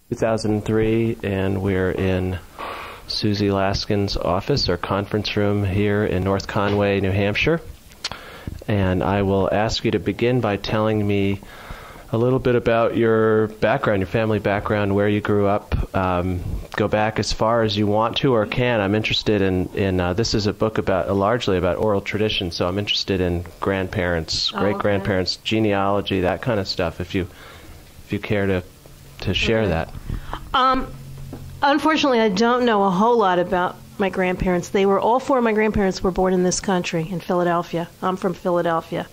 2003, and we're in Suzie Laskin's office or conference room here in North Conway, New Hampshire. And I will ask you to begin by telling me a little bit about your background, your family background, where you grew up. Go back as far as you want to or can. I'm interested in this is a book about largely about oral tradition, so I'm interested in grandparents, great-grandparents, genealogy, that kind of stuff, if you care to share that. Unfortunately, I don't know a whole lot about my grandparents. All four of my grandparents were born in this country, in Philadelphia. I'm from Philadelphia.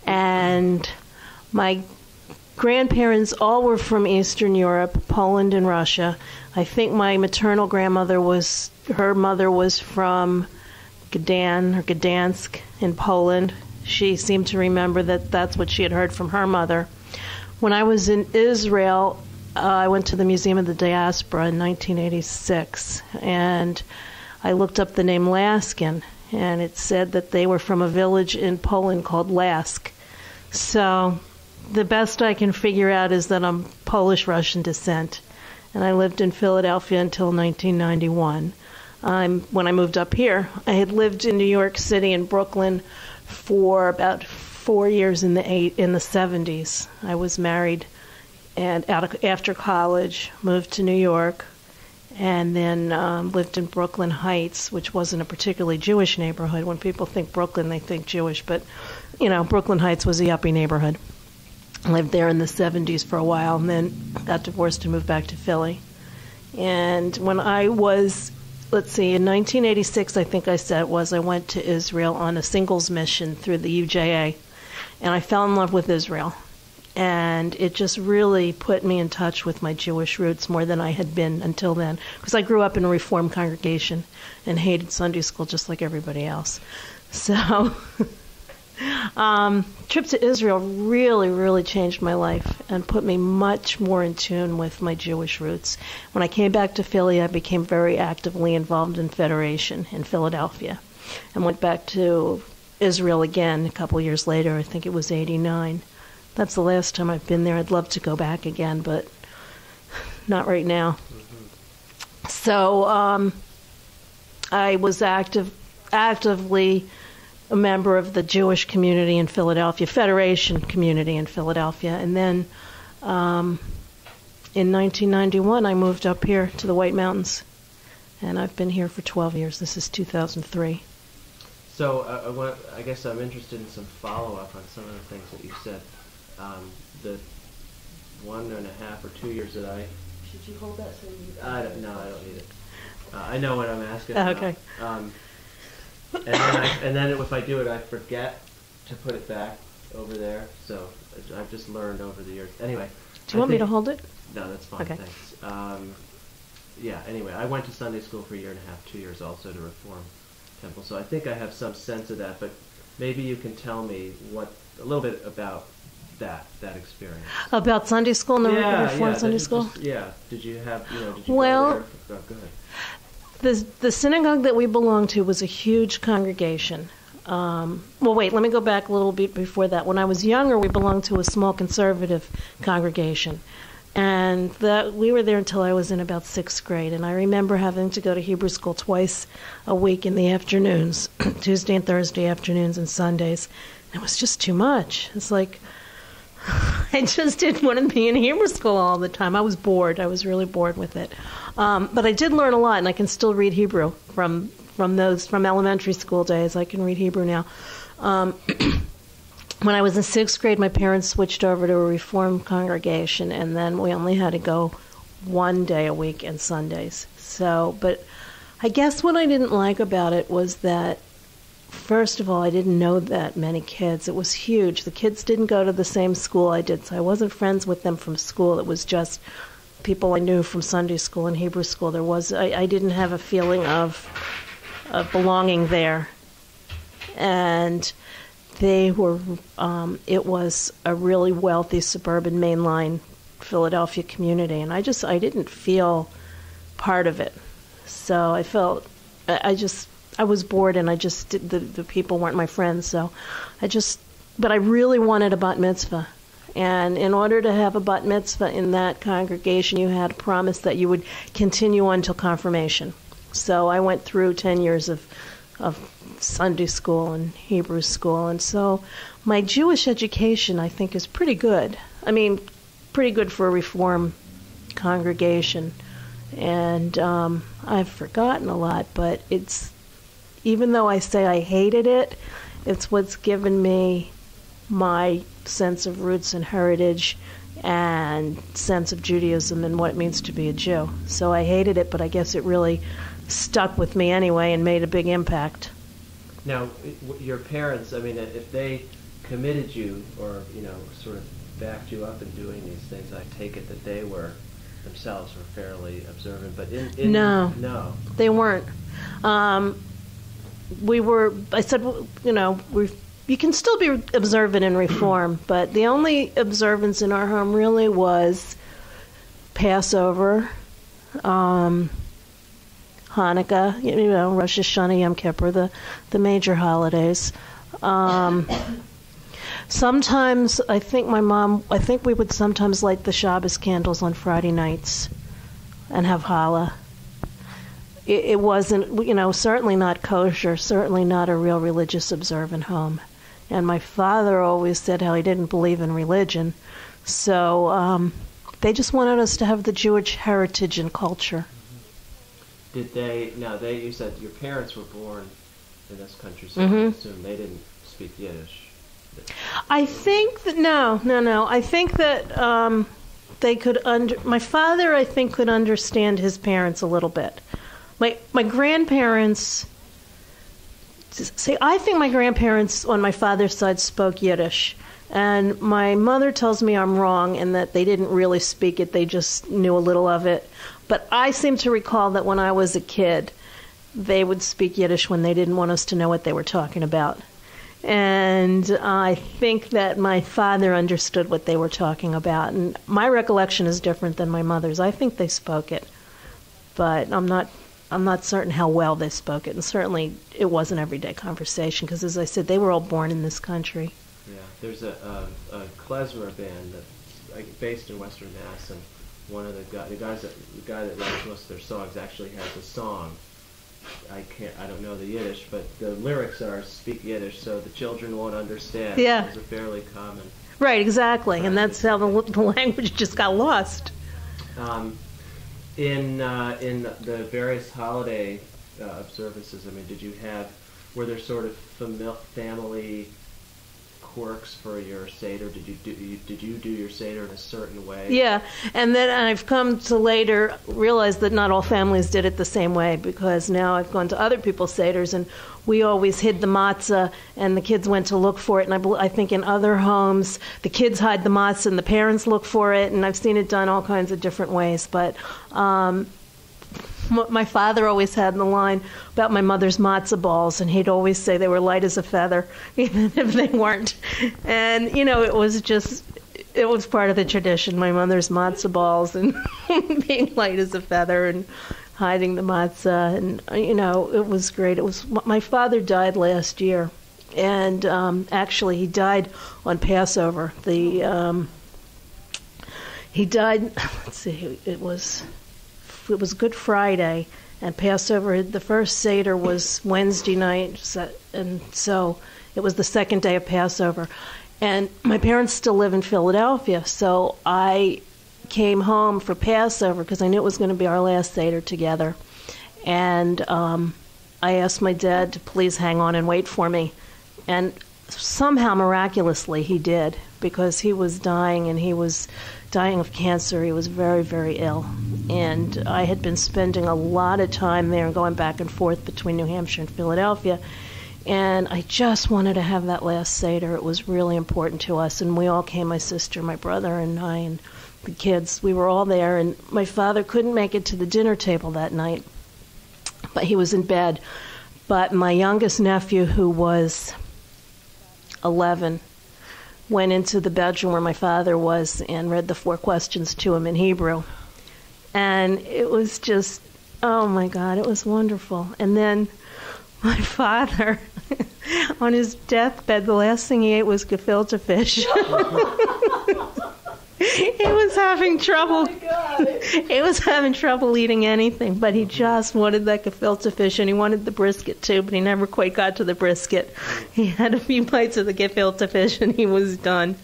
And my grandparents all were from Eastern Europe, Poland and Russia. I think my maternal grandmother her mother was from Gdańsk or Gdansk in Poland. She seemed to remember that that's what she had heard from her mother. When I was in Israel, I went to the Museum of the Diaspora in 1986, and I looked up the name Laskin, and it said that they were from a village in Poland called Lask. So the best I can figure out is that I'm Polish-Russian descent, and I lived in Philadelphia until 1991. When I moved up here, I had lived in New York City and Brooklyn for about 4 years in the 70s. I was married and after college, moved to New York, and then lived in Brooklyn Heights, which wasn't a particularly Jewish neighborhood. When people think Brooklyn, they think Jewish, but, Brooklyn Heights was a yuppie neighborhood. I lived there in the 70s for a while, and then got divorced and moved back to Philly. And when I was, in 1986, I think I said it was, I went to Israel on a singles mission through the UJA, and I fell in love with Israel. And it just really put me in touch with my Jewish roots more than I had been until then. Because I grew up in a Reformed congregation and hated Sunday school just like everybody else. So, trip to Israel really, really changed my life and put me much more in tune with my Jewish roots. When I came back to Philly, I became very actively involved in Federation in Philadelphia and went back to Israel again a couple years later. I think it was 89. That's the last time I've been there. I'd love to go back again, but not right now. Mm-hmm. So I was actively a member of the Jewish community in Philadelphia, Federation community in Philadelphia. And then in 1991, I moved up here to the White Mountains, and I've been here for 12 years. This is 2003. So I guess I'm interested in some follow-up on some of the things that you said. The 1.5 or 2 years that I... Should you hold that so you... I don't need it. I know what I'm asking okay. about. And then if I do it, I forget to put it back over there. So I've just learned over the years. Anyway. Do you want me to hold it? No, that's fine. Okay. Thanks. Anyway, I went to Sunday school for 1.5 years, 2 years also to Reform Temple. So I think I have some sense of that, but maybe you can tell me a little bit about that experience. About Sunday school and the Reformed Sunday school? Did you have, did you go there? Go ahead. The synagogue that we belonged to was a huge congregation. Let me go back a little bit before that. When I was younger, we belonged to a small conservative congregation. And we were there until I was in about 6th grade. And I remember having to go to Hebrew school twice a week in the afternoons, Tuesday and Thursday afternoons and Sundays. And it was just too much. It's like, I just didn't want to be in Hebrew school all the time. I was bored. I was really bored with it. But I did learn a lot, and I can still read Hebrew from elementary school days. I can read Hebrew now. When I was in 6th grade, my parents switched over to a Reformed congregation, and then we only had to go 1 day a week and Sundays. But I guess what I didn't like about it was that, first of all, I didn't know that many kids. It was huge. The kids didn't go to the same school I did, so I wasn't friends with them from school. It was just people I knew from Sunday school and Hebrew school. I didn't have a feeling of belonging there. And they were, it was a really wealthy suburban mainline Philadelphia community, and I didn't feel part of it. So I felt, I was bored, and the people weren't my friends, but I really wanted a bat mitzvah, And in order to have a bat mitzvah in that congregation, you had to promise that you would continue on till confirmation. So I went through 10 years of Sunday school and Hebrew school. And so my Jewish education, I think, is pretty good. I mean, pretty good for a Reform congregation. And I've forgotten a lot, but it's, even though I say I hated it, it's what's given me my sense of roots and heritage and sense of Judaism and what it means to be a Jew. So I hated it, but I guess it really stuck with me anyway and made a big impact. Now, your parents, I mean, if they committed you or, sort of backed you up in doing these things, I take it that they were themselves were fairly observant, but No, they weren't. I said, you can still be observant in Reform, but the only observance in our home really was Passover, Hanukkah, Rosh Hashanah, Yom Kippur, the major holidays. Sometimes, I think we would sometimes light the Shabbos candles on Friday nights and have challah. It wasn't, certainly not kosher, certainly not a real religious observant home. And my father always said how he didn't believe in religion. So they just wanted us to have the Jewish heritage and culture. Did they, you said your parents were born in this country, so I assume they didn't speak Yiddish. I think that, no. I think that they could, my father, I think, could understand his parents a little bit. My grandparents, I think my grandparents on my father's side spoke Yiddish. And my mother tells me I'm wrong and that they didn't really speak it, they just knew a little of it. But I seem to recall that when I was a kid, they would speak Yiddish when they didn't want us to know what they were talking about. And I think that my father understood what they were talking about. And my recollection is different than my mother's. I think they spoke it, but I'm not certain how well they spoke it. And certainly it wasn't everyday conversation because, as I said, they were all born in this country. Yeah, there's a klezmer band that's based in Western Mass, and one of the guy that writes most of their songs actually has a song. I don't know the Yiddish, but the lyrics are speak Yiddish, so the children won't understand. Yeah, it's a fairly common. Right, exactly, and that's how the language just got lost. In the various holiday observances, I mean, were there sort of family quirks for your Seder? Did you do your Seder in a certain way? Yeah, and then I've come to later realize that not all families did it the same way, because now I've gone to other people's Seders and we always hid the matzah and the kids went to look for it, and I think in other homes the kids hide the matzah and the parents look for it, and I've seen it done all kinds of different ways. But my father always had the line about my mother's matzah balls, and he'd always say they were light as a feather, even if they weren't. And, it was part of the tradition, my mother's matzah balls and being light as a feather and hiding the matzah. And, it was great. My father died last year, and actually he died on Passover. He died, it was Good Friday, and Passover, the first Seder was Wednesday night, and so it was the second day of Passover. And my parents still live in Philadelphia, so I came home for Passover because I knew it was going to be our last Seder together. And I asked my dad to please hang on and wait for me. And somehow, miraculously, he did, because he was dying, and he was dying of cancer. He was very, very ill. And I had been spending a lot of time there and going back and forth between New Hampshire and Philadelphia. And I just wanted to have that last Seder. It was really important to us. And we all came, my sister, my brother, and I, and the kids. We were all there. And my father couldn't make it to the dinner table that night, but he was in bed. But my youngest nephew, who was 11, went into the bedroom where my father was and read the 4 questions to him in Hebrew. And it was just, oh my God, it was wonderful. And then my father, on his deathbed, the last thing he ate was gefilte fish. He was having trouble. He was having trouble eating anything, but he just wanted that gefilte fish, and he wanted the brisket too, but he never quite got to the brisket. He had a few bites of the gefilte fish, and he was done.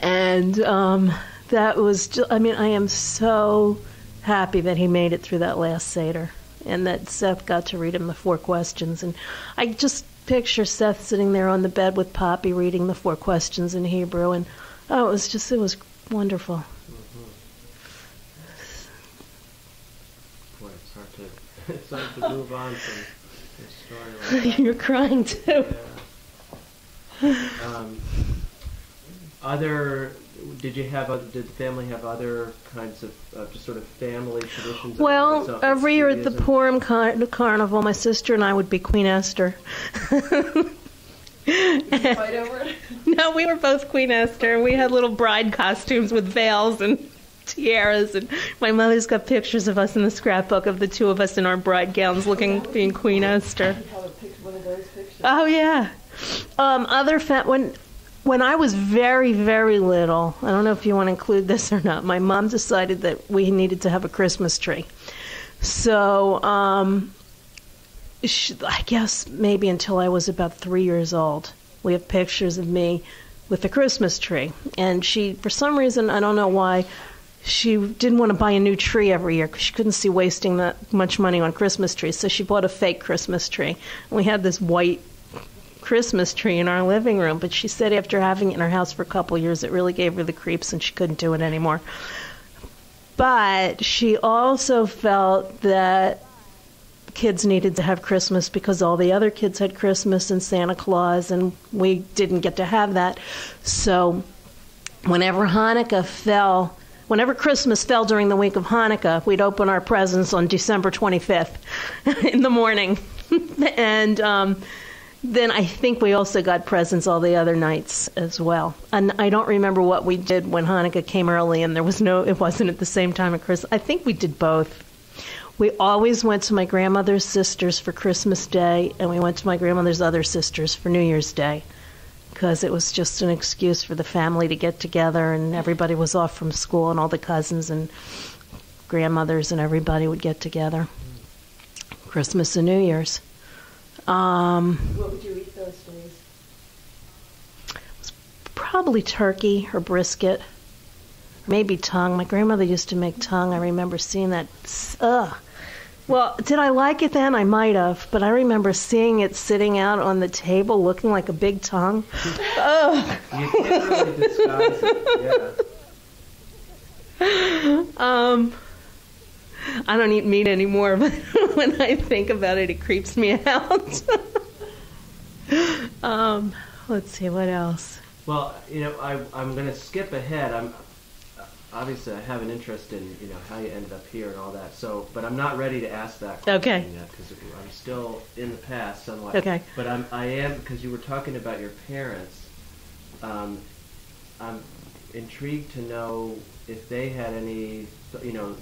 And that was just, I mean, I am so happy that he made it through that last Seder, and that Seth got to read him the 4 questions. And I just picture Seth sitting there on the bed with Poppy reading the 4 questions in Hebrew, and it was wonderful. Mm-hmm. Boy, it's hard to move on from this story like that. You're crying too. Yeah. Did the family have other kinds of just sort of family traditions? Well, every year at the Purim Carnival, my sister and I would be Queen Esther. Did you fight over it? No, we were both Queen Esther, and we had little bride costumes with veils and tiaras, and my mother's got pictures of us in the scrapbook of the two of us in our bride gowns being Queen Esther. One of those pictures. Oh, yeah. When I was very, very little, I don't know if you want to include this or not, my mom decided that we needed to have a Christmas tree. So, I guess maybe until I was about 3 years old, we have pictures of me with the Christmas tree. And she, for some reason, I don't know why, she didn't want to buy a new tree every year because she couldn't see wasting that much money on Christmas trees. So she bought a fake Christmas tree. And we had this white Christmas tree in our living room, but she said after having it in her house for a couple of years, it really gave her the creeps and she couldn't do it anymore. But she also felt that kids needed to have Christmas because all the other kids had Christmas and Santa Claus, and we didn't get to have that. So whenever Christmas fell during the week of Hanukkah, we'd open our presents on December 25th in the morning. And then I think we also got presents all the other nights as well. And I don't remember what we did when Hanukkah came early and it wasn't at the same time at Christmas. I think we did both. We always went to my grandmother's sisters for Christmas Day, and we went to my grandmother's other sisters for New Year's Day, because it was just an excuse for the family to get together, and everybody was off from school, and all the cousins and grandmothers and everybody would get together. Christmas and New Year's. What would you eat those days? It was probably turkey or brisket, maybe tongue. My grandmother used to make tongue. I remember seeing that. Well, did I like it then? I might have, but I remember seeing it sitting out on the table looking like a big tongue. You can't really disguise it, yeah. I don't eat meat anymore, but when I think about it, it creeps me out. Let's see, what else? Well, I'm going to skip ahead. Obviously, I have an interest in, how you ended up here and all that. So, but I'm not ready to ask that question yet because I'm still in the past somewhat. Okay. But I am, because you were talking about your parents. I'm intrigued to know if they had any,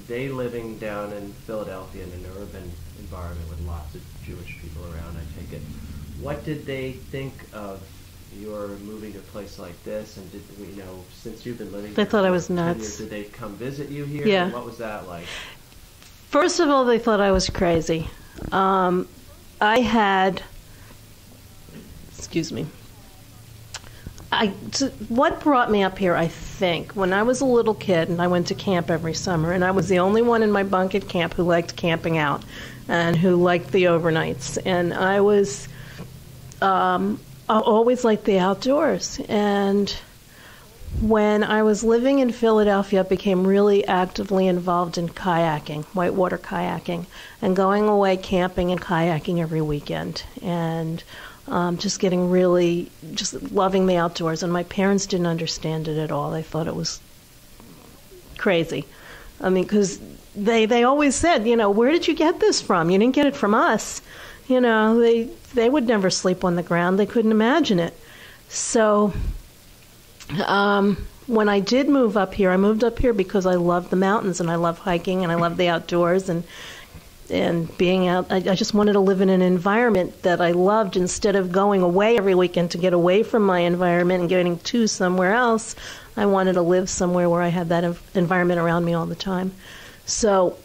they living down in Philadelphia in an urban environment with lots of Jewish people around, I take it. What did they think of your moving to a place like this, and since you've been living they here thought I for was 10 nuts. years, did they come visit you here? Yeah. And what was that like? First of all, they thought I was crazy. What brought me up here, I think, when I was a little kid and I went to camp every summer, and I was the only one in my bunk at camp who liked camping out and who liked the overnights, and I always liked the outdoors. And when I was living in Philadelphia, I became really actively involved in kayaking, whitewater kayaking, and going away camping and kayaking every weekend, and just loving the outdoors. And my parents didn't understand it at all. They thought it was crazy. I mean, because they always said, where did you get this from? You didn't get it from us. They would never sleep on the ground. They couldn't imagine it. So when I did move up here, I moved up here because I love the mountains and I love hiking and I love the outdoors. And and being out. I just wanted to live in an environment that I loved instead of going away every weekend to get away from my environment and getting to somewhere else. I wanted to live somewhere where I had that environment around me all the time. So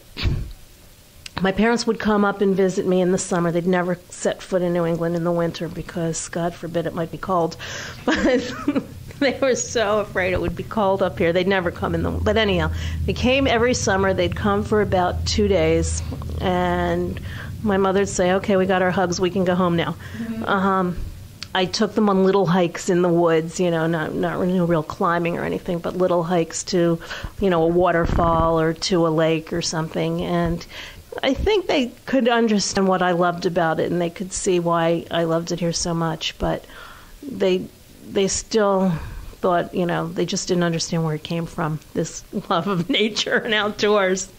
my parents would come up and visit me in the summer. They'd never set foot in New England in the winter because, God forbid, it might be cold. But they were so afraid it would be cold up here. They'd never come in the... But anyhow, they came every summer. They'd come for about 2 days. And my mother would say, okay, we got our hugs. We can go home now. Mm-hmm. I took them on little hikes in the woods, not real climbing or anything, but little hikes to, a waterfall or to a lake or something. And I think they could understand what I loved about it, and they could see why I loved it here so much. But they still thought, they just didn't understand where it came from, this love of nature and outdoors.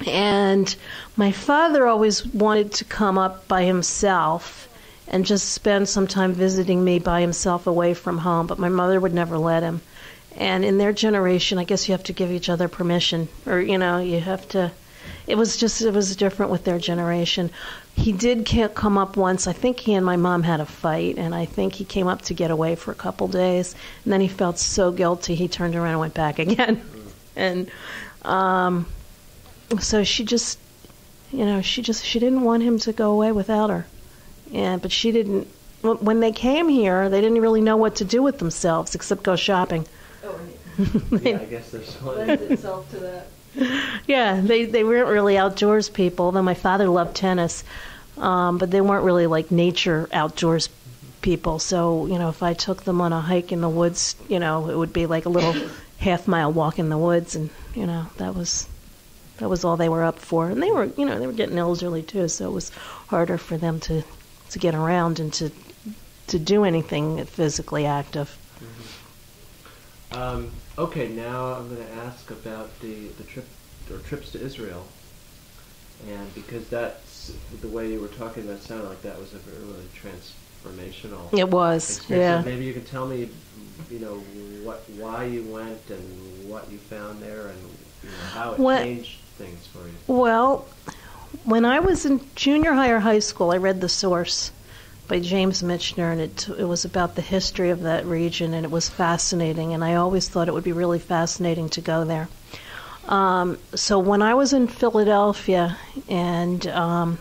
And my father always wanted to come up by himself and just spend some time visiting me by himself away from home, but my mother would never let him. And in their generation, I guess you have to give each other permission, or, you have to... It was different with their generation. He did come up once. I think he and my mom had a fight, and I think he came up to get away for a couple days, and then he felt so guilty, he turned around and went back again. And so she just, she didn't want him to go away without her. But she didn't... When they came here, they didn't really know what to do with themselves except go shopping. Oh, right. Yeah, I guess there's one. Lends itself to that. Yeah, they weren't really outdoors people, though my father loved tennis, but they weren't really like nature outdoors people. So, if I took them on a hike in the woods, it would be like a little half-mile walk in the woods, and, that was all they were up for. And they were getting elderly too, so it was harder for them to get around and to do anything physically active. Mm-hmm. Okay, now I'm going to ask about the trip or trips to Israel, and because that's the way you were talking about, it sounded like that was a very really transformational. It was, experience. yeah. Maybe you could tell me, why you went and what you found there, and how it changed things for you. Well, when I was in junior high or high school, I read The Source by James Michener, and it was about the history of that region, and it was fascinating, and I always thought it would be really fascinating to go there. So when I was in Philadelphia, and a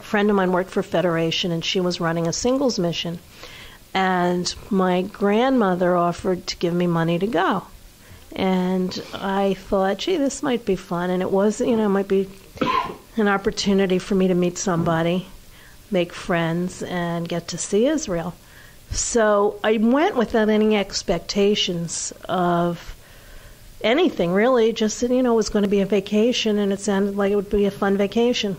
friend of mine worked for Federation, and she was running a singles mission, and my grandmother offered to give me money to go. And I thought, gee, this might be fun, and it was, might be an opportunity for me to meet somebody, make friends, and get to see Israel. So I went without any expectations of anything, really. Just that, it was going to be a vacation, and it sounded like it would be a fun vacation.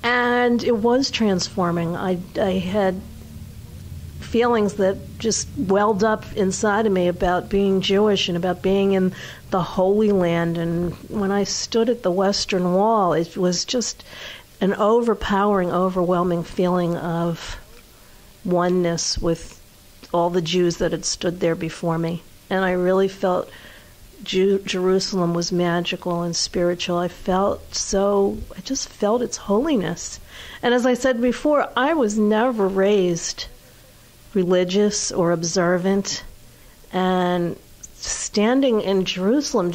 And it was transforming. I had feelings that just welled up inside of me about being Jewish and about being in the Holy Land. And when I stood at the Western Wall, it was just an overpowering, overwhelming feeling of oneness with all the Jews that had stood there before me. And I really felt Jerusalem was magical and spiritual. I just felt its holiness. And as I said before, I was never raised religious or observant. And standing in Jerusalem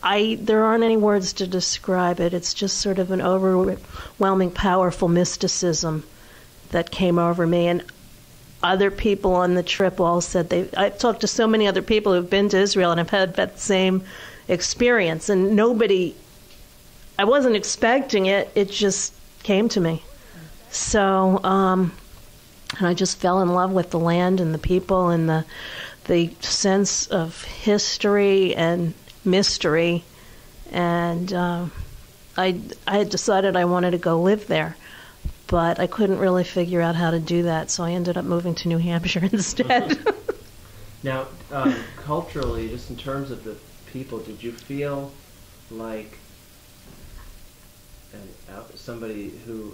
there aren't any words to describe it. It's just sort of an overwhelming, powerful mysticism that came over me. And other people on the trip all said I've talked to so many other people who've been to Israel and have had that same experience. And I wasn't expecting it. It just came to me. So, and I just fell in love with the land and the people and the sense of history and mystery, and I had decided I wanted to go live there, but I couldn't really figure out how to do that, so I ended up moving to New Hampshire instead. Now, culturally, just in terms of the people, did you feel like somebody who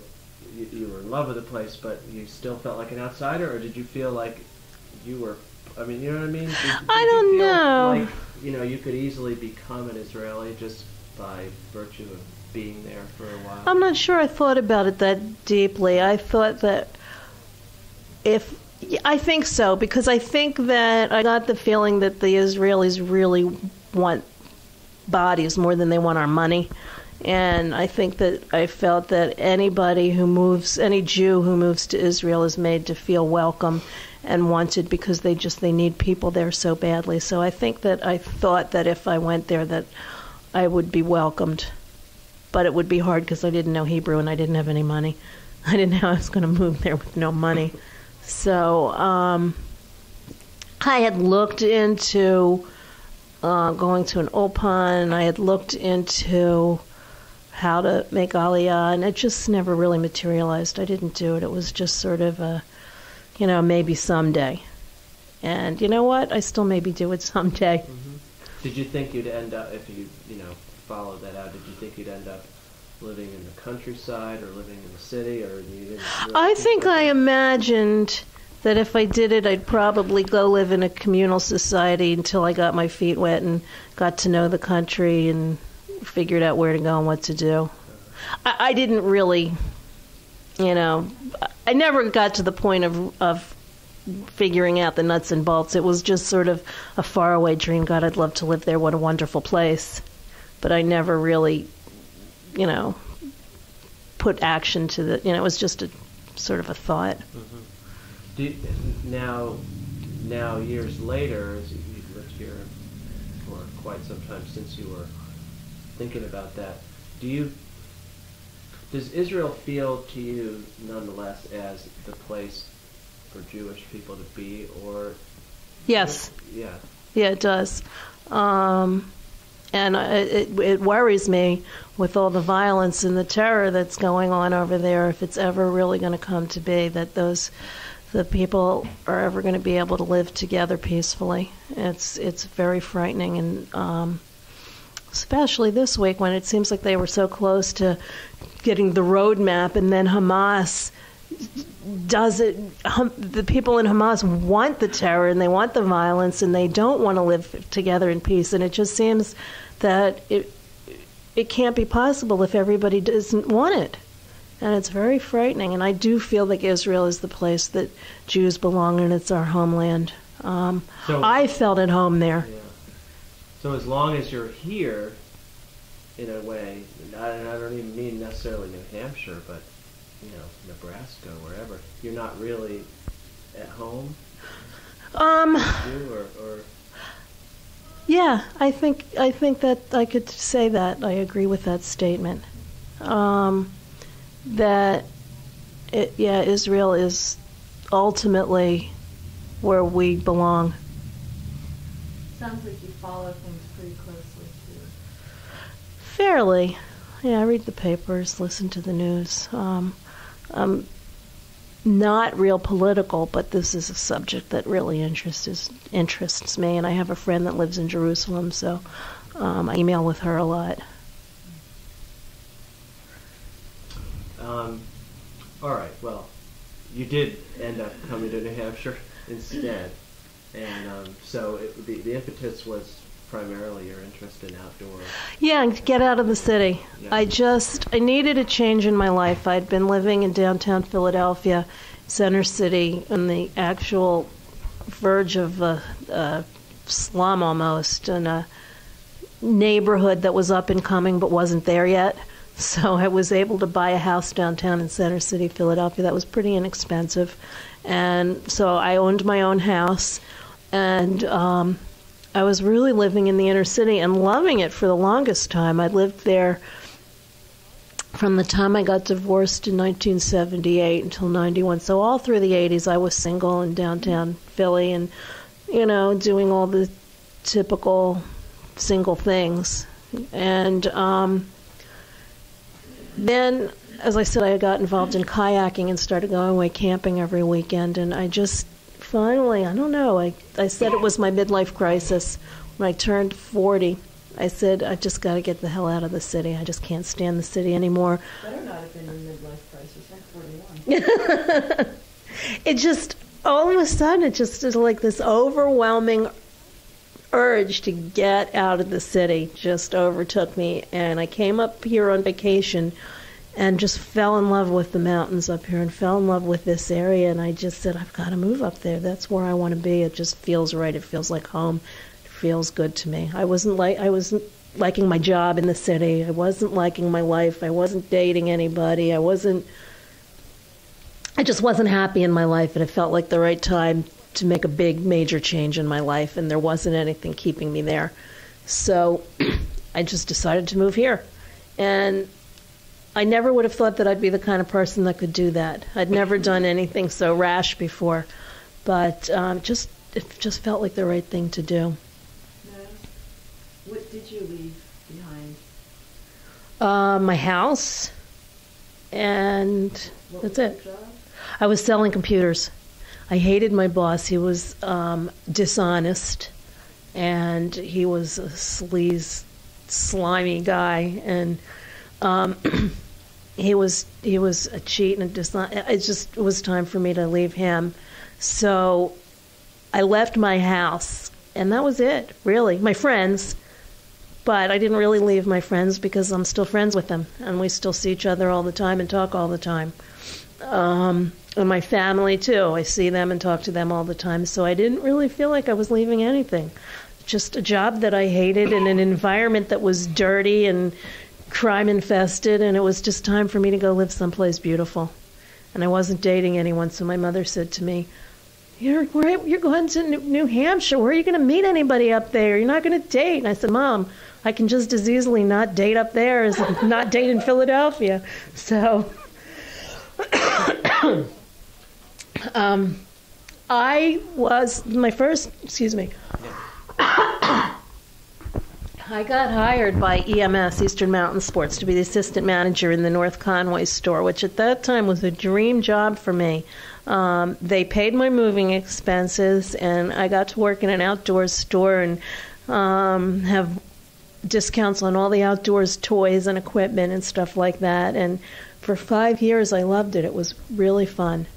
you were in love with the place, but you still felt like an outsider, or did you feel like you were? I mean, you know what I mean? Did I don't know. Like, you could easily become an Israeli just by virtue of being there for a while? I'm not sure I thought about it that deeply. I thought that I think so, because I think that I got the feeling that the Israelis really want bodies more than they want our money. And I think that I felt that any Jew who moves to Israel is made to feel welcome and wanted, because they need people there so badly. So I think that I thought that if I went there that I would be welcomed. But it would be hard because I didn't know Hebrew and I didn't have any money. I didn't know I was going to move there with no money. So I had looked into going to an Ulpan. I had looked into how to make Aliyah, and it just never really materialized. I didn't do it. It was just sort of maybe someday. And you know what? I still maybe do it someday. Mm-hmm. Did you think you'd end up, if you followed that out, did you think you'd end up living in the countryside or living in the city, or you didn't really I think I imagined that if I did it, I'd probably go live in a communal society until I got my feet wet and got to know the country and figured out where to go and what to do. I didn't really, I never got to the point of figuring out the nuts and bolts. It was just sort of a faraway dream. God, I'd love to live there. What a wonderful place. But I never really, put action to the, it was just a sort of a thought. Mm-hmm. Now years later, as you've lived here for quite some time, since you were thinking about that, does Israel feel to you nonetheless as the place for Jewish people to be, or? Yes. Yeah. Yeah, it does. And it worries me with all the violence and the terror that's going on over there, if it's ever really going to come to be that the people are ever going to be able to live together peacefully. It's very frightening, and especially this week when it seems like they were so close to getting the roadmap, and then Hamas does it. The people in Hamas want the terror and they want the violence, and they don't want to live together in peace. And it just seems that it can't be possible if everybody doesn't want it. And it's very frightening. And I do feel like Israel is the place that Jews belong, and it's our homeland. I felt at home there. Yeah. So as long as you're here, in a way, and I don't even mean necessarily New Hampshire, but Nebraska, wherever, you're not really at home? Or Yeah, I think that I could say that. I agree with that statement. Israel is ultimately where we belong. Sounds like you follow things pretty closely, too. Fairly. Yeah, I read the papers, listen to the news. I'm not real political, but this is a subject that really interests me, and I have a friend that lives in Jerusalem, so I email with her a lot. All right, well, you did end up coming to New Hampshire instead, and so the impetus was primarily your interest in outdoor. Yeah, get out of the city. Yeah. I needed a change in my life. I'd been living in downtown Philadelphia, Center City, on the actual verge of a slum almost, in a neighborhood that was up and coming but wasn't there yet. So I was able to buy a house downtown in Center City, Philadelphia. That was pretty inexpensive. And so I owned my own house, and I was really living in the inner city and loving it for the longest time. I lived there from the time I got divorced in 1978 until 91. So all through the 80s, I was single in downtown Philly and, doing all the typical single things. And then, as I said, I got involved in kayaking and started going away camping every weekend. And I just finally, I don't know, I said it was my midlife crisis. When I turned 40, I said, I just got to get the hell out of the city. I just can't stand the city anymore. Better not have been your midlife crisis. I'm 41. It just, all of a sudden, it just is like this overwhelming urge to get out of the city just overtook me, and I came up here on vacation and just fell in love with the mountains up here and fell in love with this area, and I just said, I've got to move up there. That's where I want to be. It just feels right. It feels like home. It feels good to me. I wasn't liking my job in the city. I wasn't liking my life. I wasn't dating anybody. I just wasn't happy in my life, and it felt like the right time to make a big, major change in my life, and there wasn't anything keeping me there. So I just decided to move here. And I never would have thought that I'd be the kind of person that could do that. I'd never done anything so rash before, but it just felt like the right thing to do. What did you leave behind? My house, and that's it. Your job? I was selling computers. I hated my boss. He was dishonest, and he was a sleaze, slimy guy, and he was a cheat and a dishonest. It was time for me to leave him. So I left my house, and that was it, really. My friends, but I didn't really leave my friends because I'm still friends with them, and we still see each other all the time and talk all the time. And my family, too. I see them and talk to them all the time. So I didn't really feel like I was leaving anything. Just a job that I hated in an environment that was dirty and crime-infested, and it was just time for me to go live someplace beautiful. And I wasn't dating anyone, so my mother said to me, You're going to New Hampshire. Where are you going to meet anybody up there? You're not going to date. And I said, Mom, I can just as easily not date up there as not date in Philadelphia. So I got hired by EMS, Eastern Mountain Sports, to be the assistant manager in the North Conway store, which at that time was a dream job for me. They paid my moving expenses, and I got to work in an outdoors store and have discounts on all the outdoors toys and equipment and stuff like that. And for 5 years, I loved it. It was really fun.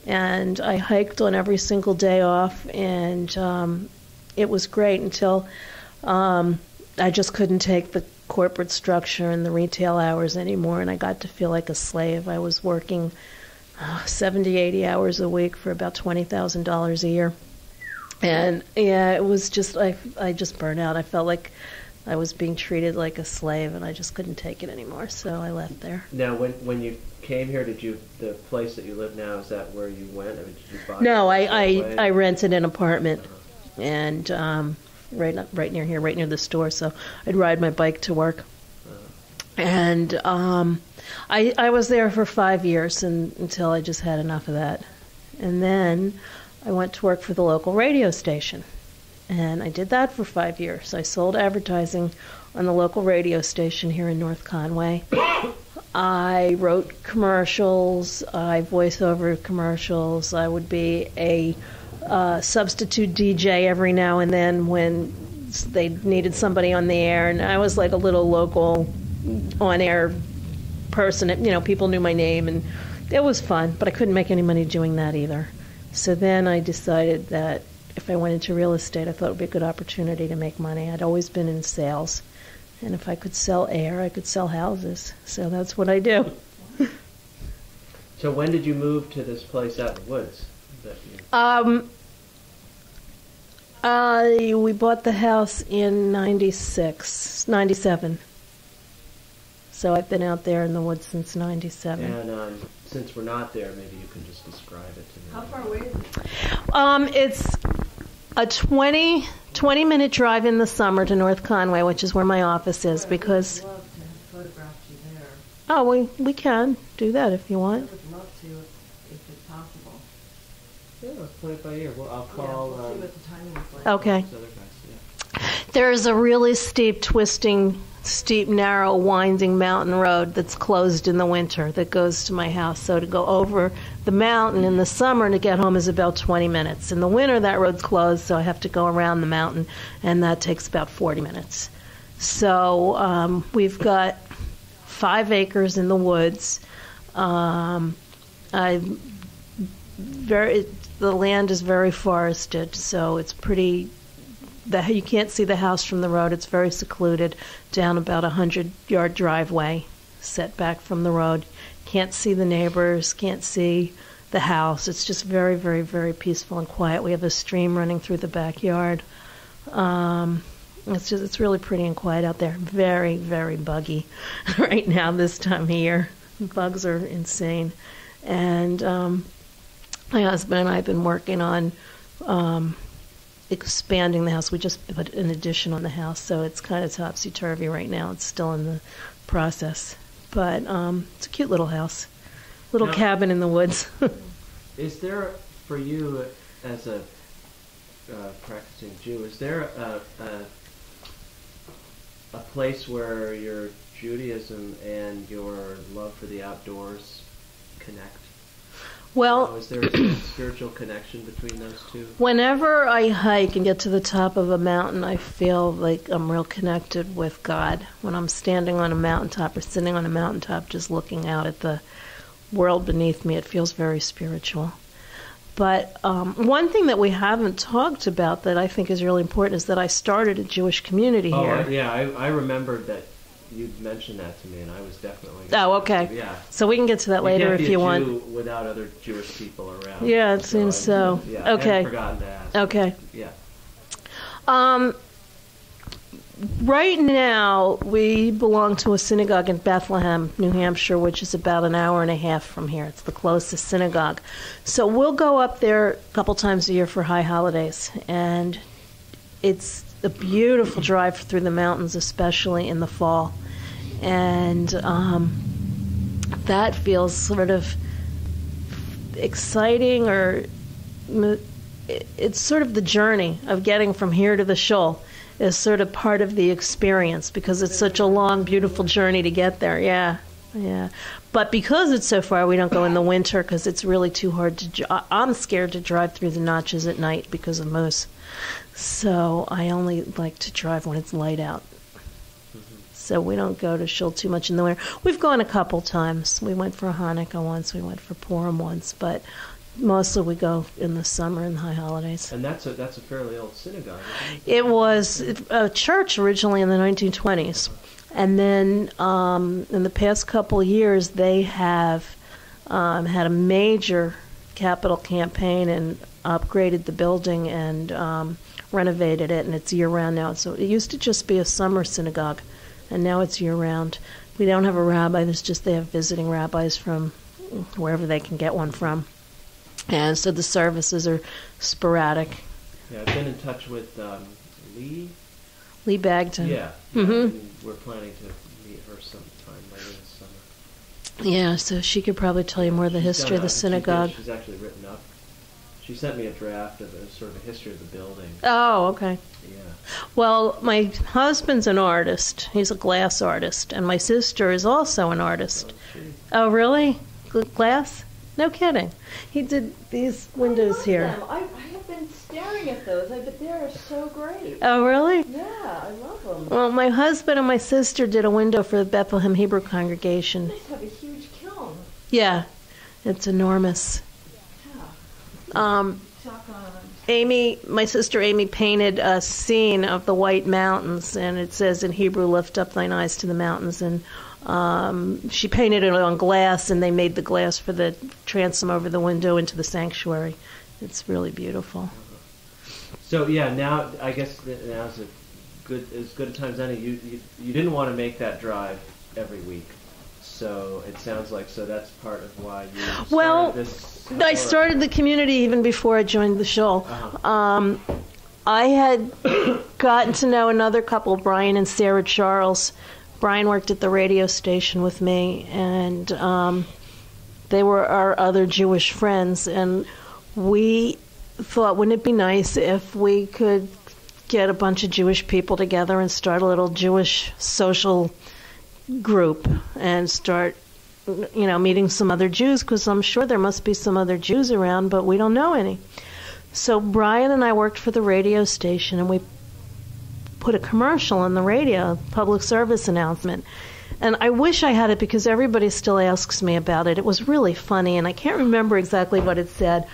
And I hiked on every single day off, and it was great until I just couldn't take the corporate structure and the retail hours anymore, and I got to feel like a slave. I was working 70, 80 hours a week for about $20,000 a year. And yeah, it was just, I just burned out. I felt like I was being treated like a slave, and I just couldn't take it anymore, so I left there. Now, when you came here, the place that you live now, is that where you went? I mean, did you buy No, I rented an apartment, and right near here, right near the store, so I'd ride my bike to work. And I was there for 5 years until I just had enough of that. And then I went to work for the local radio station. And I did that for 5 years. I sold advertising on the local radio station here in North Conway. I wrote commercials. I voice over commercials. I would be a substitute DJ every now and then when they needed somebody on the air. And I was like a little local on-air person. People knew my name, and it was fun. But I couldn't make any money doing that either. So then I decided that if I went into real estate, I thought it would be a good opportunity to make money. I'd always been in sales. And if I could sell air, I could sell houses. So that's what I do. So when did you move to this place out in the woods? We bought the house in 97. So I've been out there in the woods since 97. And since we're not there, maybe you can just describe it to me. How far away is it? It's a 20-minute drive in the summer to North Conway, which is where my office is, because... I would love to have photographed you there. Oh, we can do that if you I want. would love to if it's possible. Yeah, let's play it by ear. Well, I'll call... We'll see what the timing is like. Okay. these other guys, yeah. There's a really steep, narrow, winding mountain road that's closed in the winter that goes to my house. So to go over the mountain in the summer to get home is about 20 minutes. In the winter, that road's closed, so I have to go around the mountain, and that takes about 40 minutes. So we've got 5 acres in the woods. The land is very forested, so it's pretty you can't see the house from the road. It's very secluded, down about 100-yard driveway, set back from the road. Can't see the neighbors, can't see the house. It's just very, very, very peaceful and quiet. We have a stream running through the backyard. It's really pretty and quiet out there. Very, very buggy right now this time of year. Bugs are insane. And my husband and I have been working on expanding the house. We just put an addition on the house, so it's kind of topsy-turvy right now. It's still in the process. But it's a cute little house. Little cabin in the woods. Is there, for you as a practicing Jew, is there a place where your Judaism and your love for the outdoors connect? Well, is there a spiritual connection between those two? Whenever I hike and get to the top of a mountain, I feel like I'm real connected with God. When I'm standing on a mountaintop or sitting on a mountaintop just looking out at the world beneath me, it feels very spiritual. But one thing that we haven't talked about that I think is really important is that I started a Jewish community here. Yeah, I remembered that you mentioned that to me, and I was definitely... Oh, okay. Yeah. So we can get to that later if you want. You can't be a Jew without other Jewish people around. Yeah, it seems so. Yeah, okay. I hadn't forgotten to ask. Okay. Yeah. Right now, we belong to a synagogue in Bethlehem, New Hampshire, which is about an hour and a half from here. It's the closest synagogue. So we'll go up there a couple times a year for high holidays, and it's a beautiful drive through the mountains, especially in the fall. And that feels sort of exciting, or it's sort of the journey of getting from here to the shul is sort of part of the experience because it's such a long, beautiful journey to get there. Yeah. But because it's so far, we don't go in the winter because it's really too hard to... I'm scared to drive through the notches at night because of moose. So I only like to drive when it's light out. So we don't go to shul too much in the winter. We've gone a couple times. We went for Hanukkah once. We went for Purim once. But mostly we go in the summer and high holidays. And that's a fairly old synagogue, isn't it? It was a church originally in the 1920s. And then in the past couple years, they have had a major capital campaign and upgraded the building and renovated it, and it's year-round now. So it used to just be a summer synagogue, and now it's year-round. We don't have a rabbi. They have visiting rabbis from wherever they can get one from. And so the services are sporadic. Yeah, I've been in touch with Lee Bagton. Yeah. And we're planning to meet her sometime later this summer. Yeah, so she could probably tell you more of the history of the synagogue. She's actually written up. She sent me a draft of sort of a history of the building. Oh, okay. Yeah. Well, my husband's an artist. He's a glass artist. And my sister is also an artist. Oh, really? Glass? No kidding. He did these windows here. Them. I have been staring at those. But they're so great. Oh, really? Yeah, I love them. Well, my husband and my sister did a window for the Bethlehem Hebrew congregation. They have a huge kiln. Yeah, it's enormous. Yeah. My sister Amy painted a scene of the White Mountains, and it says in Hebrew, "Lift up thine eyes to the mountains." And she painted it on glass, and they made the glass for the transom over the window into the sanctuary. It's really beautiful. So yeah, now I guess now's as good a time as any. You didn't want to make that drive every week, so it sounds like that's part of why you started this. I started the community even before I joined the shul. I had gotten to know another couple, Brian and Sarah Charles. Brian worked at the radio station with me, and they were our other Jewish friends. And we thought, wouldn't it be nice if we could get a bunch of Jewish people together and start a little Jewish social group and start, meeting some other Jews, because I'm sure there must be some other Jews around, but we don't know any. So Brian and I worked for the radio station, and we put a commercial on the radio, public service announcement. And I wish I had it because everybody still asks me about it. It was really funny, and I can't remember exactly what it said.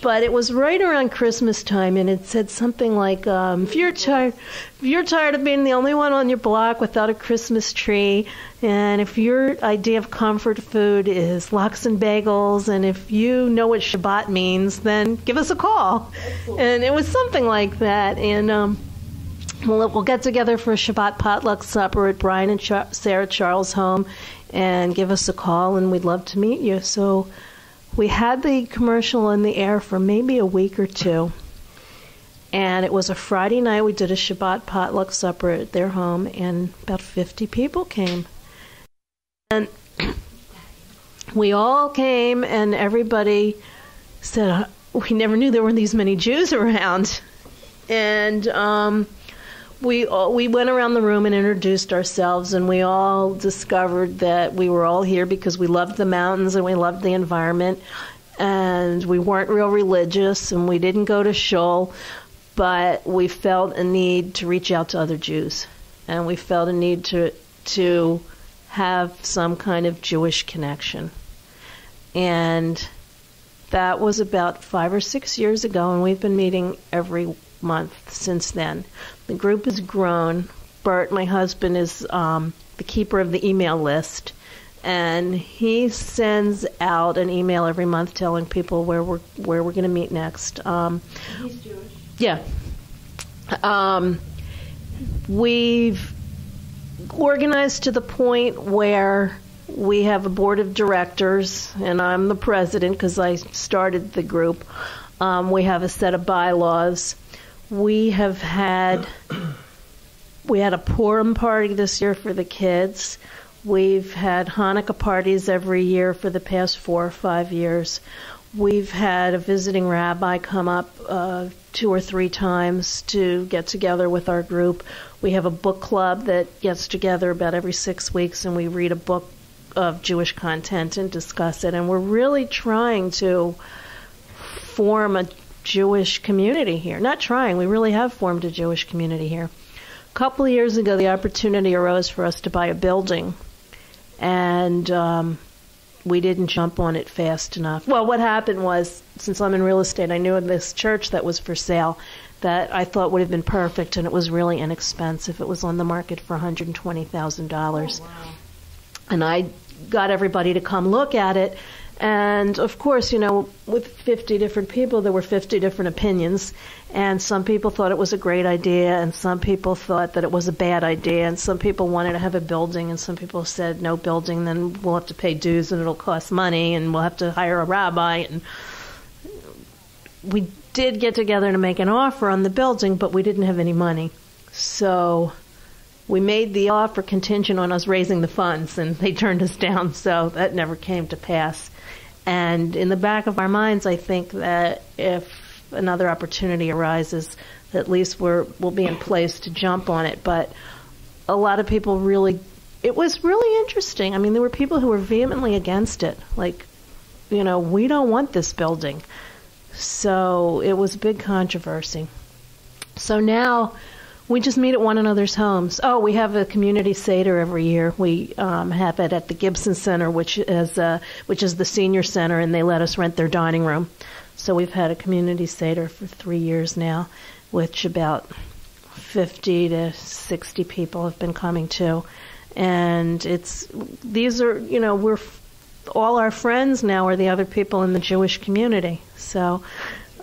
But it was right around Christmas time, and it said something like, if you're tired of being the only one on your block without a Christmas tree, and if your idea of comfort food is lox and bagels, and if you know what Shabbat means, then give us a call. And it was something like that. And we'll get together for a Shabbat potluck supper at Brian and Sarah Charles' home, and give us a call, and we'd love to meet you. So we had the commercial in the air for maybe a week or two, and it was a Friday night. We did a Shabbat potluck supper at their home, and about 50 people came. And we all came, and everybody said, we never knew there were these many Jews around. And we went around the room and introduced ourselves, and we all discovered that we were all here because we loved the mountains and we loved the environment, and we weren't real religious, and we didn't go to shul, but we felt a need to reach out to other Jews, and we felt a need to have some kind of Jewish connection. And that was about 5 or 6 years ago, and we've been meeting every month since then. The group has grown. Bert, my husband, is the keeper of the email list, and he sends out an email every month telling people where we're going to meet next. He's Jewish. Yeah. We've organized to the point where we have a board of directors, and I'm the president because I started the group. We have a set of bylaws. We had a Purim party this year for the kids. We've had Hanukkah parties every year for the past 4 or 5 years. We've had a visiting rabbi come up 2 or 3 times to get together with our group. We have a book club that gets together about every 6 weeks, and we read a book of Jewish content and discuss it. And we're really trying to form a Jewish community here. Not trying, we really have formed a Jewish community here. A couple of years ago, the opportunity arose for us to buy a building, and we didn't jump on it fast enough. Well, what happened was, since I'm in real estate, I knew of this church that was for sale that I thought would have been perfect, and it was really inexpensive. It was on the market for $120,000. Oh, wow. And I got everybody to come look at it. And, of course, with 50 different people, there were 50 different opinions. And some people thought it was a great idea, and some people thought that it was a bad idea, and some people wanted to have a building, and some people said, no building, then we'll have to pay dues, and it'll cost money, and we'll have to hire a rabbi. And we did get together to make an offer on the building, but we didn't have any money. So we made the offer contingent on us raising the funds, and they turned us down, so that never came to pass. And in the back of our minds, I think that if another opportunity arises, at least we'll be in place to jump on it. But a lot of people it was really interesting. I mean, there were people who were vehemently against it. Like, we don't want this building. So it was a big controversy. So now we just meet at one another's homes. Oh, we have a community Seder every year. We have it at the Gibson Center, which is the senior center, and they let us rent their dining room. So we've had a community Seder for 3 years now, which about 50 to 60 people have been coming to. And we're all our friends now are the other people in the Jewish community. So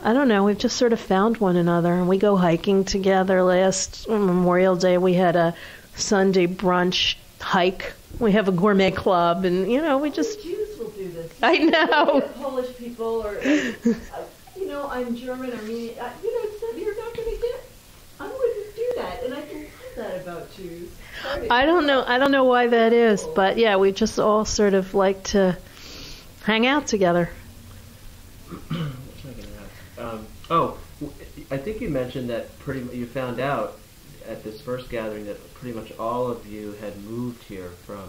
I don't know, we've just sort of found one another, and we go hiking together. Last Memorial Day, we had a Sunday brunch hike. We have a gourmet club, and, we just... Jews will do this. I know. Polish people, or, I'm German, Armenian. You're not going to get... I wouldn't do that, and I can love that about Jews. I don't know why that is, but, yeah, we just all sort of like to hang out together. I think you mentioned that you found out at this first gathering that pretty much all of you had moved here from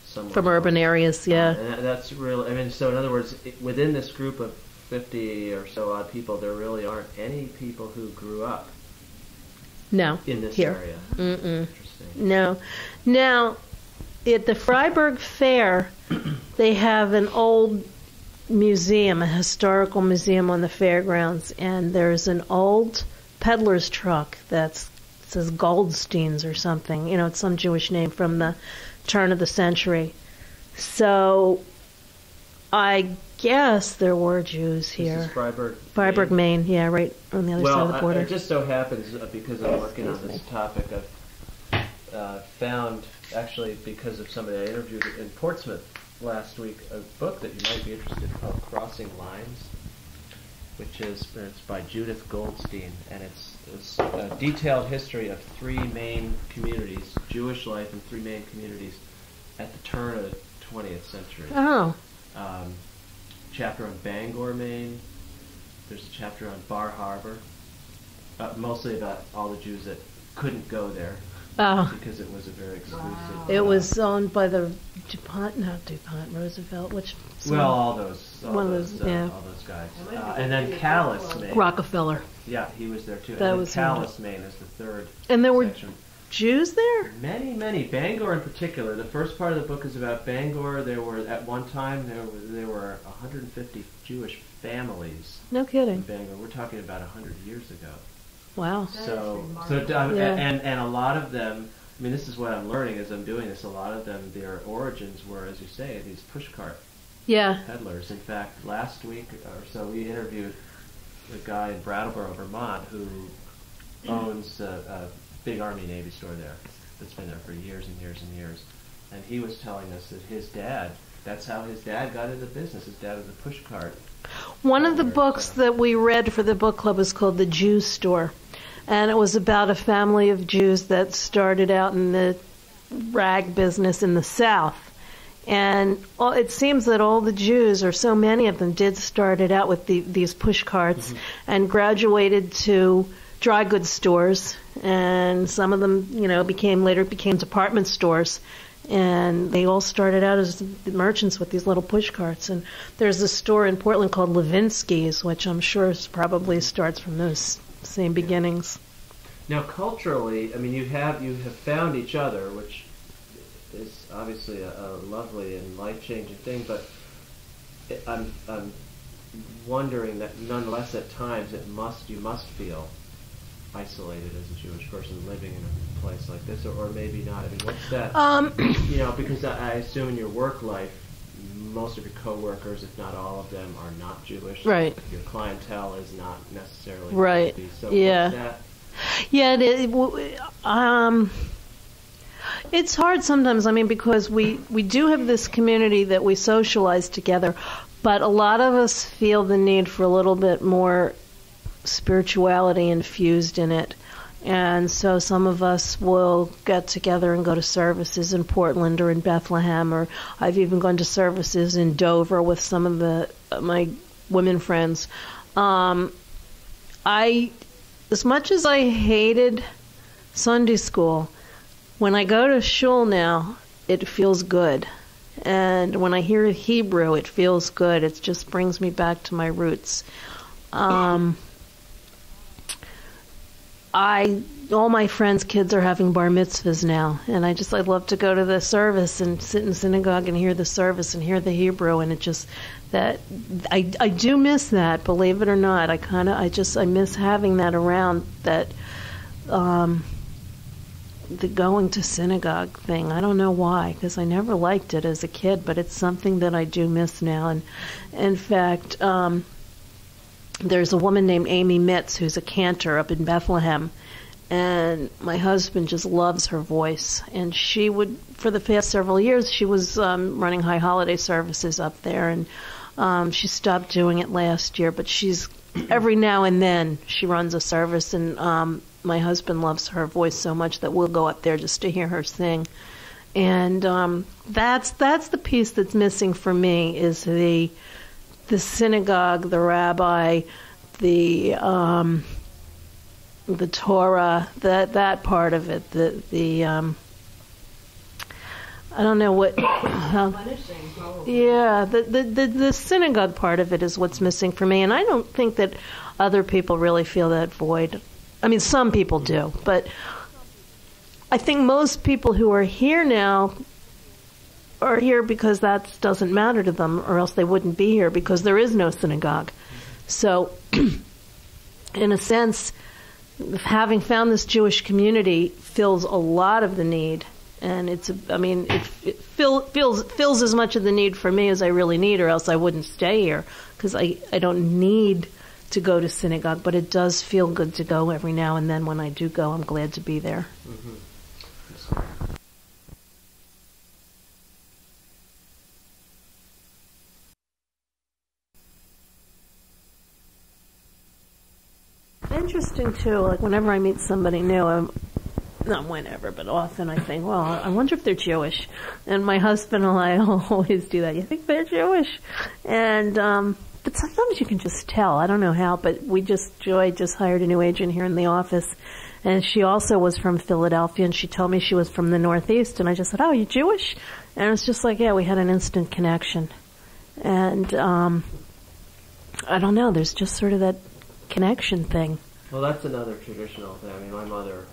somewhere. From urban areas, yeah. And that's really, so in other words, within this group of 50 or so odd people, there really aren't any people who grew up in this area. Mm-mm. Interesting. No. Now, at the Freiburg Fair, they have an old museum, a historical museum on the fairgrounds, and there's an old peddler's truck that says Goldstein's or something. You know, it's some Jewish name from the turn of the century. So I guess there were Jews here. This is Freiburg, Maine. Yeah, right on the other side of the border. It just so happens, because I'm working on this topic, I've found, actually, because of somebody I interviewed in Portsmouth last week, a book that you might be interested in called Crossing Lines, it's by Judith Goldstein, and it's a detailed history of three main communities, Jewish life in three main communities at the turn of the 20th century. Oh. Chapter on Bangor, Maine. There's a chapter on Bar Harbor, mostly about all the Jews that couldn't go there because it was a very exclusive. It was owned by the Roosevelt, all those guys. And then Calais, Maine. Rockefeller. Yeah, he was there too. That and was Calais, Maine is the third. And there were section. Jews there? Many. Bangor in particular. The first part of the book is about Bangor. There were, at one time, there were 150 Jewish families. No kidding. In Bangor. We're talking about 100 years ago. Wow. And a lot of them, I mean, this is what I'm learning as I'm doing this, a lot of them, their origins were, as you say, these pushcart peddlers. In fact, last week or so, we interviewed a guy in Brattleboro, Vermont, who owns a big Army-Navy store there that's been there for years and years and years. And he was telling us that his dad, that's how his dad got into business. His dad was a pushcart. One of the books that we read for the book club was called The Jew Store. And it was about a family of Jews that started out in the rag business in the South. And it seems that all the Jews, or so many of them, did start it out with these push carts and graduated to dry goods stores. And some of them, later became department stores. And they all started out as merchants with these little push carts. And there's a store in Portland called Levinsky's, which I'm sure probably starts from those same beginnings. Now, culturally, I mean, you have found each other, which is obviously a lovely and life-changing thing. But I'm wondering that nonetheless, at times, you must feel isolated as a Jewish person living in a place like this, or maybe not. I mean, what's that? Because I assume in your work life, most of your coworkers, if not all of them, are not Jewish. Right. Your clientele is not necessarily right. So yeah. What's that? Yeah. It's hard sometimes. I mean, because we do have this community that we socialize together, but a lot of us feel the need for a little bit more spirituality infused in it. And so some of us will get together and go to services in Portland or in Bethlehem, or I've even gone to services in Dover with some of my women friends. As much as I hated Sunday school, when I go to shul now, it feels good. And when I hear Hebrew, it feels good. It just brings me back to my roots. All my friends' kids are having bar mitzvahs now, and I'd love to go to the service and sit in synagogue and hear the service and hear the Hebrew, and I do miss that, believe it or not. I miss having that around, that the going to synagogue thing. I don't know why, because I never liked it as a kid, but it's something that I do miss now. And in fact, there's a woman named Amy Mitz who's a cantor up in Bethlehem, and my husband just loves her voice. And she would, for the past several years, she was running high holiday services up there, and she stopped doing it last year, but every now and then she runs a service, and my husband loves her voice so much that we'll go up there just to hear her sing. And that's the piece that's missing for me, is the synagogue, the rabbi, the Torah, that part of it. I don't know what. Yeah, the synagogue part of it is what's missing for me, and I don't think that other people really feel that void. I mean, some people do, but I think most people who are here now are here because that doesn't matter to them, or else they wouldn't be here because there is no synagogue. So, in a sense, having found this Jewish community fills a lot of the need. And it fills as much of the need for me as I really need, or else I wouldn't stay here, because I don't need to go to synagogue, but it does feel good to go every now and then. When I do go, I'm glad to be there. Mm-hmm. Interesting too, like whenever I meet somebody new, not whenever, but often I think, well, I wonder if they're Jewish. And my husband and I always do that. You think they're Jewish? And, but sometimes you can just tell. I don't know how, but Joy just hired a new agent here in the office. And she also was from Philadelphia, and she told me she was from the Northeast. And I just said, oh, you Jewish? And it's just like, yeah, we had an instant connection. And, I don't know, there's just sort of that connection thing. Well, that's another traditional thing. I mean, my mother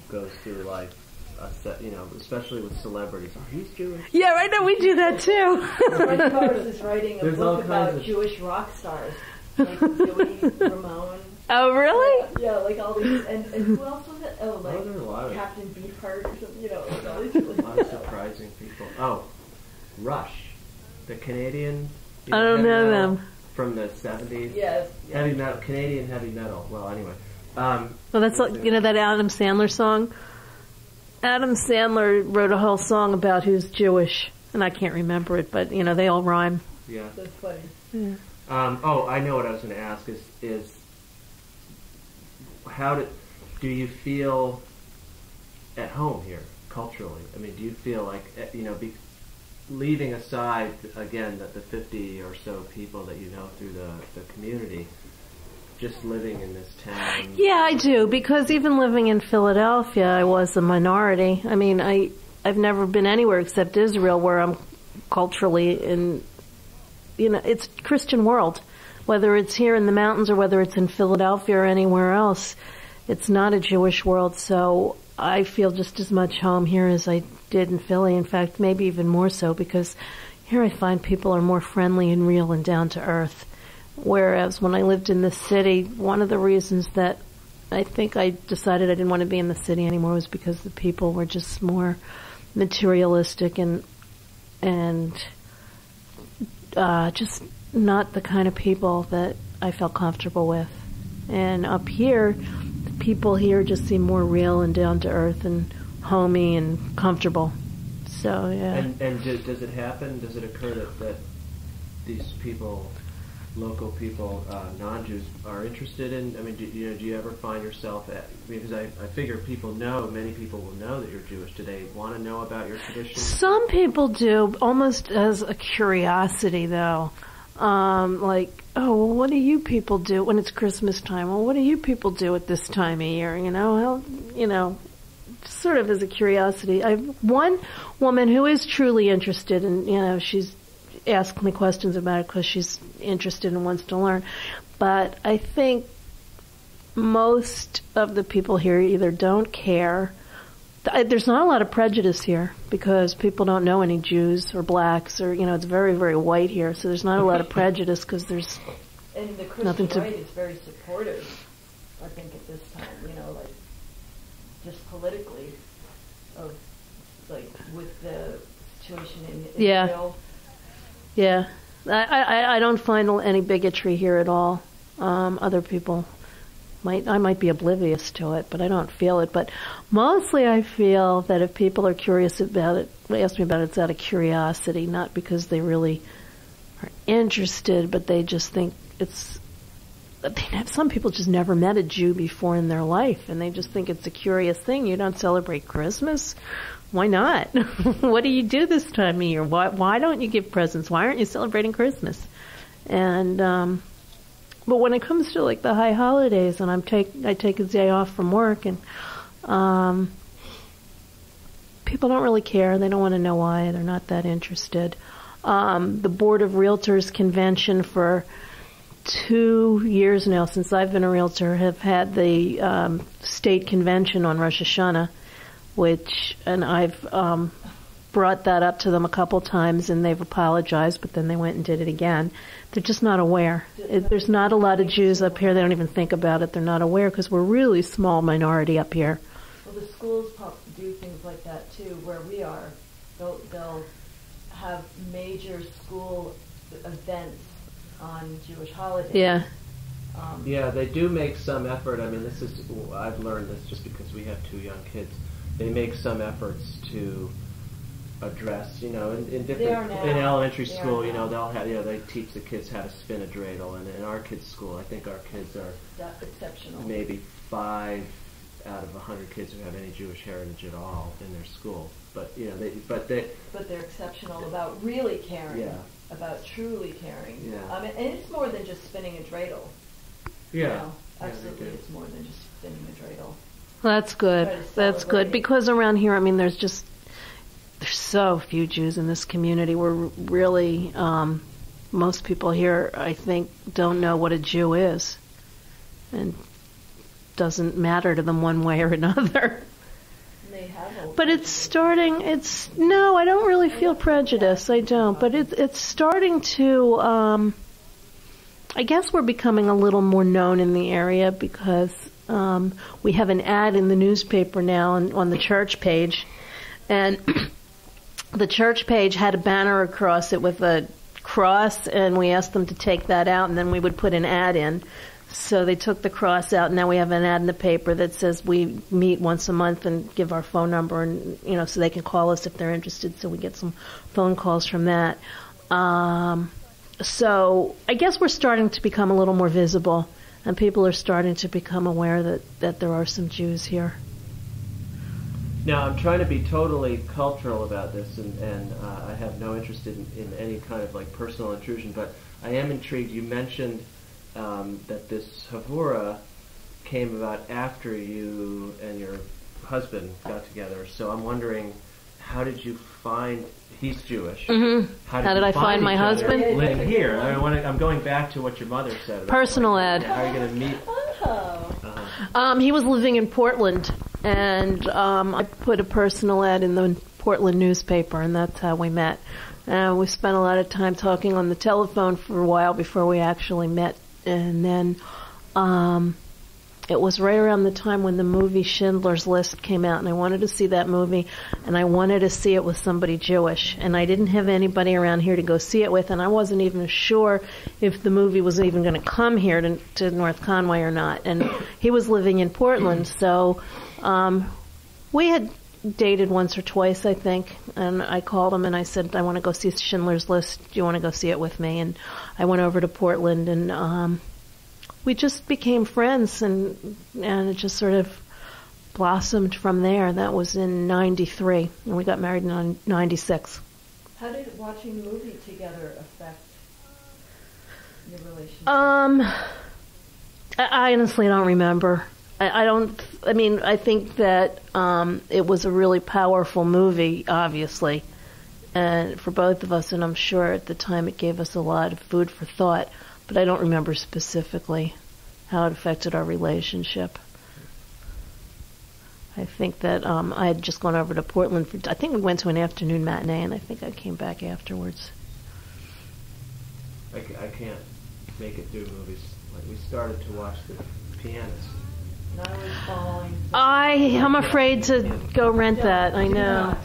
goes through life, especially with celebrities. Oh, he's Jewish. Yeah, right now we do that too. My daughter is writing a book about Jewish rock stars, like Joey Ramone. Oh, really? Yeah, like all these, and who else was it? Oh, like there are a lot of Captain Beefheart or something. Like all these a lot of surprising people. Oh, Rush, the Canadian. I don't know them. From the 70s. Yes. Heavy metal, Canadian heavy metal. Well, anyway. Well, that's like, that Adam Sandler song. Adam Sandler wrote a whole song about who's Jewish, and I can't remember it, but they all rhyme. Yeah. That's funny. Yeah. I know what I was going to ask is how do you feel at home here culturally? I mean, do you feel like leaving aside again that the 50 or so people that you know through the community, just living in this town? Yeah, I do, because even living in Philadelphia, I was a minority. I mean, I've never been anywhere except Israel, where I'm culturally in, it's Christian world. Whether it's here in the mountains or whether it's in Philadelphia or anywhere else, it's not a Jewish world. So I feel just as much home here as I did in Philly. In fact, maybe even more so, because here I find people are more friendly and real and down to earth. Whereas when I lived in the city, one of the reasons that I think I decided I didn't want to be in the city anymore was because the people were just more materialistic and just not the kind of people that I felt comfortable with. And up here, the people here just seem more real and down to earth and homey and comfortable. So, yeah. And does it happen? Does it occur that these people, local people, non-Jews, are interested in? I mean, do you ever find yourself because I figure many people will know that you're Jewish. Do they want to know about your tradition? Some people do, almost as a curiosity, though. Like, oh, well, what do you people do when it's Christmas time? Well, what do you people do at this time of year? Sort of as a curiosity. I have one woman who is truly interested, and she's asked me questions about it because she's interested and wants to learn. But I think most of the people here either don't care. There's not a lot of prejudice here because people don't know any Jews or blacks, or it's very, very white here. So there's not a lot of prejudice because there's and the Christian right is very supportive. I think at this time, like just politically, of like with the situation in Israel. Yeah, I don't find any bigotry here at all. Other people I might be oblivious to it, but I don't feel it. But mostly I feel that if people are curious about it, they ask me about it, it's out of curiosity, not because they really are interested, but they just think some people just never met a Jew before in their life, and they just think it's a curious thing. You don't celebrate Christmas? Why not? What do you do this time of year? Why don't you give presents? Why aren't you celebrating Christmas? And but when it comes to like the high holidays, and I take a day off from work, and people don't really care. They don't want to know why. They're not that interested. The Board of Realtors convention for 2 years now, since I've been a realtor, have had the state convention on Rosh Hashanah, and I've brought that up to them a couple times, and they've apologized, but then they went and did it again. They're just not aware. There's not a lot of Jews up here. They don't even think about it. They're not aware because we're really small minority up here. Well, the schools do things like that too. Where we are, they'll have major school events on Jewish holidays. Yeah. Yeah, they do make some effort. I mean, I've learned this just because we have 2 young kids. They make some efforts to address, in elementary school, they'll have, they teach the kids how to spin a dreidel. And in our kids' school, I think our kids are exceptional. Maybe 5 out of 100 kids who have any Jewish heritage at all in their school. But they're exceptional about really caring. Yeah. About truly caring. Yeah. And it's more than just spinning a dreidel. Yeah. Absolutely, it's more than just spinning a dreidel. That's good. That's good. Because around here, I mean, there's so few Jews in this community. We're really, most people here, I think, don't know what a Jew is. And doesn't matter to them one way or another. But it's starting, no, I don't really feel prejudice. I don't. But it's starting to, I guess we're becoming a little more known in the area because we have an ad in the newspaper now on the church page. And the church page had a banner across it with a cross, and we asked them to take that out, and then we would put an ad in. So they took the cross out, and now we have an ad in the paper that says we meet once a month and give our phone number, and so they can call us if they're interested. So we get some phone calls from that. So I guess we're starting to become a little more visible, and people are starting to become aware that there are some Jews here. Now, I'm trying to be totally cultural about this, and I have no interest in any kind of personal intrusion, but I am intrigued. You mentioned that this Havura came about after you and your husband got together. So I'm wondering, how did you find? He's Jewish. Mm-hmm. How did I find my husband? Living here. I'm going back to what your mother said. About personal ed. How are you going to meet? He was living in Portland, and I put a personal ad in the Portland newspaper, and that's how we met. We spent a lot of time talking on the telephone for a while before we actually met. And then it was right around the time when the movie Schindler's List came out, and I wanted to see that movie, and I wanted to see it with somebody Jewish. And I didn't have anybody around here to go see it with, and I wasn't even sure if the movie was even going to come here to North Conway or not. And he was living in Portland, so we had dated once or twice, I think, and I called him and I said, I want to go see Schindler's List. Do you want to go see it with me? And I went over to Portland, and we just became friends, and it just sort of blossomed from there. That was in 93, and we got married in 96. How did watching the movie together affect your relationship? I honestly don't remember. I think that it was a really powerful movie, obviously, and for both of us, and I'm sure at the time it gave us a lot of food for thought, but I don't remember specifically how it affected our relationship. I think that I had just gone over to Portland I think we went to an afternoon matinee, and I think I came back afterwards. I can't make it through movies. We started to watch The Pianist. And I was following. I'm afraid to go rent that. I know.